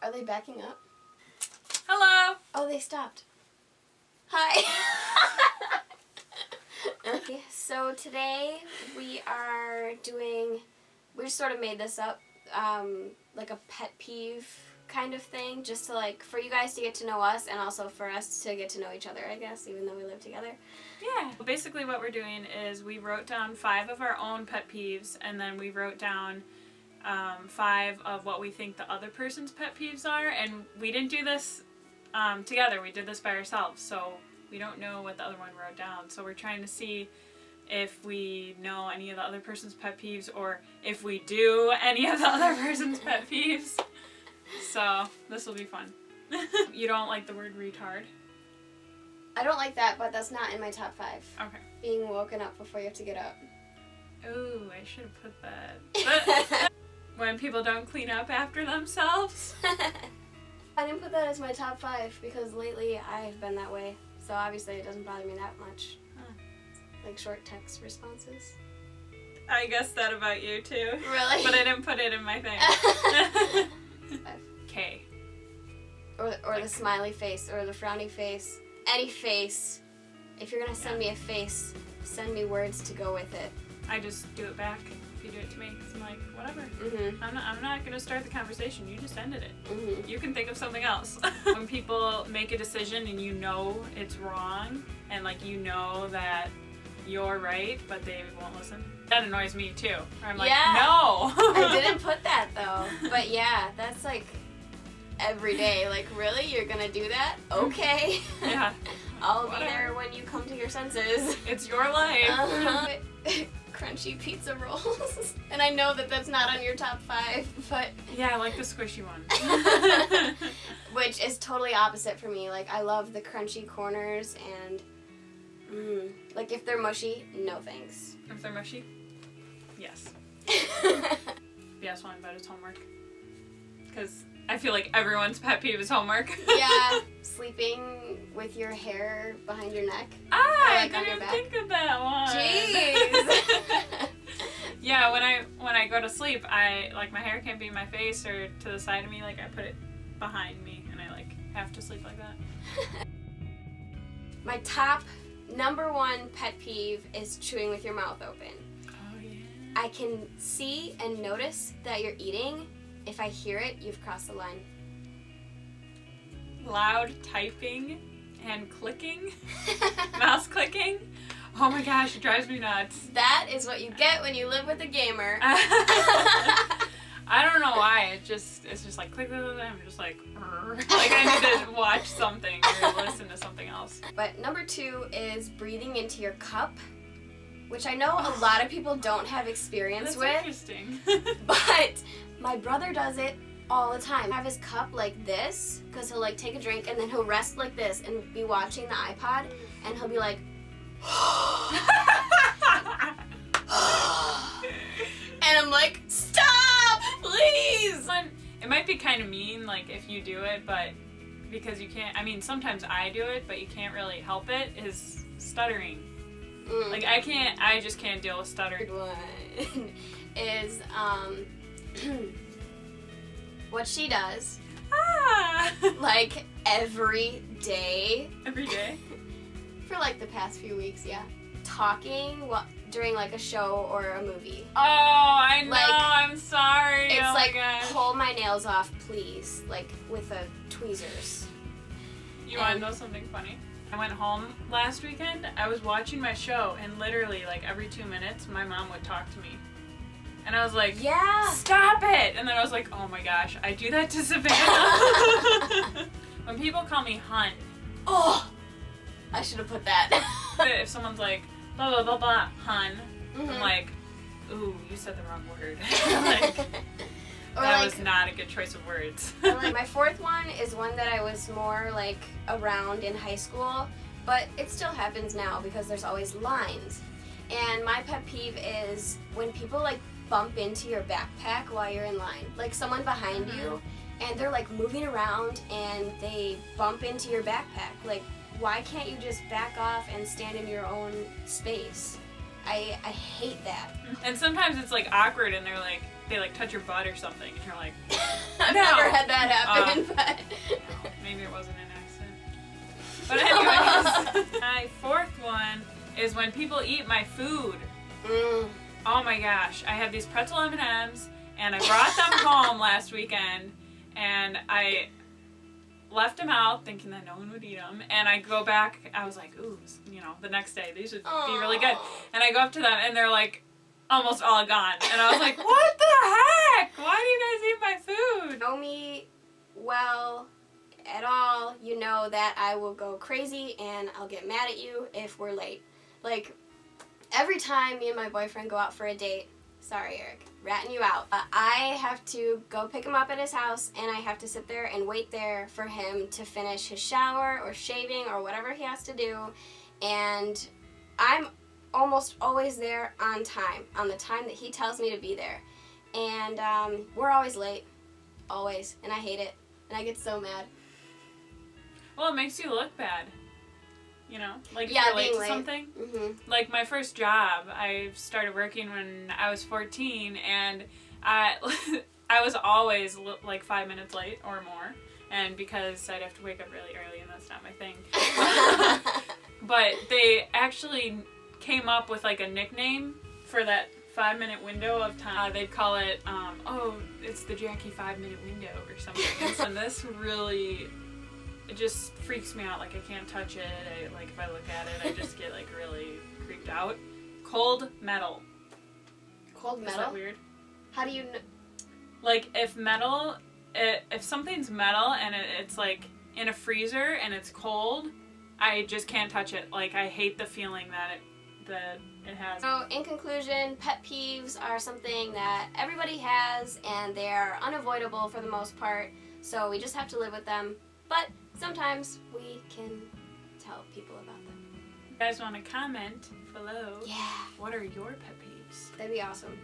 Are they backing up? Hello! Oh, they stopped. Hi. Okay, so today we just sort of made this up, like a pet peeve kind of thing, just to for you guys to get to know us and also for us to get to know each other, I guess, even though we live together. Yeah. Basically what we're doing is we wrote down 5 of our own pet peeves, and then we wrote down 5 of what we think the other person's pet peeves are, and we didn't do this together. We did this by ourselves, so we don't know what the other one wrote down. So we're trying to see if we know any of the other person's pet peeves, or if we do any of the other person's pet peeves. So this will be fun. You don't like the word retard? I don't like that, but that's not in my top 5. Okay. Being woken up before you have to get up. Ooh, I should have put that. When people don't clean up after themselves. I didn't put that as my top 5 because lately I've been that way. So obviously it doesn't bother me that much. Huh. Like short text responses. I guessed that about you too. Really? But I didn't put it in my thing. K. Or the smiley face, or the frowny face. Any face. If you're gonna send me a face, send me words to go with it. I just do it back if you do it to me. I'm like, whatever. Mm-hmm. I'm not gonna start the conversation. You just ended it. Mm-hmm. You can think of something else. When people make a decision and you know it's wrong, and you know that you're right, but they won't listen. That annoys me too. Where I'm like, yeah. No. I didn't put that though. But yeah, that's every day. Really? You're gonna do that? Okay. Yeah. I'll be there when you come to your senses. It's your life. Uh-huh. Crunchy pizza rolls. And I know that that's not on your top 5, but... Yeah, I like the squishy one. Which is totally opposite for me. I love the crunchy corners and... if they're mushy, no thanks. If they're mushy? Yes. Yes, one, but it's homework. Because I feel like everyone's pet peeve is homework. Yeah. Sleeping with your hair behind your neck. I on your didn't back. think of that one. Jeez. Yeah, when I go to sleep, my hair can't be in my face or to the side of me. I put it behind me, and I have to sleep like that. My top number 1 pet peeve is chewing with your mouth open. Oh yeah. I can see and notice that you're eating. If I hear it, you've crossed the line. Loud typing and clicking, mouse clicking. Oh my gosh, it drives me nuts. That is what you get when you live with a gamer. I don't know why. It's just click, click, click. I'm just I need to watch something or listen to something else. But number 2 is breathing into your cup, which I know a lot of people don't have experience with. That's interesting. But my brother does it all the time. Have his cup like this, because he'll take a drink and then he'll rest like this and be watching the iPod, and he'll be like, and I'm like, stop, please. It might be kind of mean, if you do it, but because you can't. I mean, sometimes I do it, but you can't really help it. Is stuttering. I just can't deal with stuttering. One is what she does, every day. Every day? For the past few weeks, yeah. Talking during a show or a movie. Oh, I know, I'm sorry. It's oh my gosh. Pull my nails off, please. With tweezers. You want to know something funny? I went home last weekend, I was watching my show, and literally every 2 minutes my mom would talk to me. And I was like, yeah, stop it! And then I was like, oh my gosh, I do that to Savannah. When people call me hun. Oh, I should have put that. If someone's like, blah blah blah blah, hun, Mm-hmm. I'm like, ooh, you said the wrong word. Or that was not a good choice of words. Or my 4th one is one that I was more around in high school, but it still happens now because there's always lines. And my pet peeve is when people bump into your backpack while you're in line. Someone behind you, and they're moving around and they bump into your backpack. Why can't you just back off and stand in your own space? I hate that. And sometimes it's awkward, and they're like, they like touch your butt or something, and you're like, I've no. never had that happen, but No, maybe it wasn't an accident. But anyways, my fourth one is when people eat my food. Oh my gosh, I have these pretzel M&Ms, and I brought them home last weekend, and I left them out thinking that no one would eat them, and I go back, I was like, ooh, you know, the next day, these would be really good. And I go up to them, and they're like, almost all gone. And I was like, what the heck? Why do you guys eat my food? Know me well at all, you know that I will go crazy and I'll get mad at you if we're late. Like, every time me and my boyfriend go out for a date, sorry Eric, ratting you out, I have to go pick him up at his house, and I have to sit there and wait there for him to finish his shower or shaving or whatever he has to do, and I'm almost always there on time, on the time that he tells me to be there, and we're always late, always, and I hate it, and I get so mad. Well, it makes you look bad. You know, like if Yeah, you're late being to late. something. Mm-hmm. Like my first job, I started working when I was 14, and I was always like 5 minutes late or more, and because I'd have to wake up really early, and that's not my thing. But they actually came up with like a nickname for that 5-minute window of time. They'd call it, oh, it's the Jackie 5-minute window or something. And this really, it just freaks me out. Like, I can't touch it. Like, if I look at it, I just get like really creeped out. Cold metal. Cold metal? Is that weird? How do you Like, if something's metal and it's like in a freezer and it's cold, I just can't touch it. Like, I hate the feeling that it has. So, in conclusion, pet peeves are something that everybody has, and they're unavoidable for the most part, so we just have to live with them. But sometimes we can tell people about them. You guys want to comment below? Yeah, What are your pet peeves? that'd be awesome.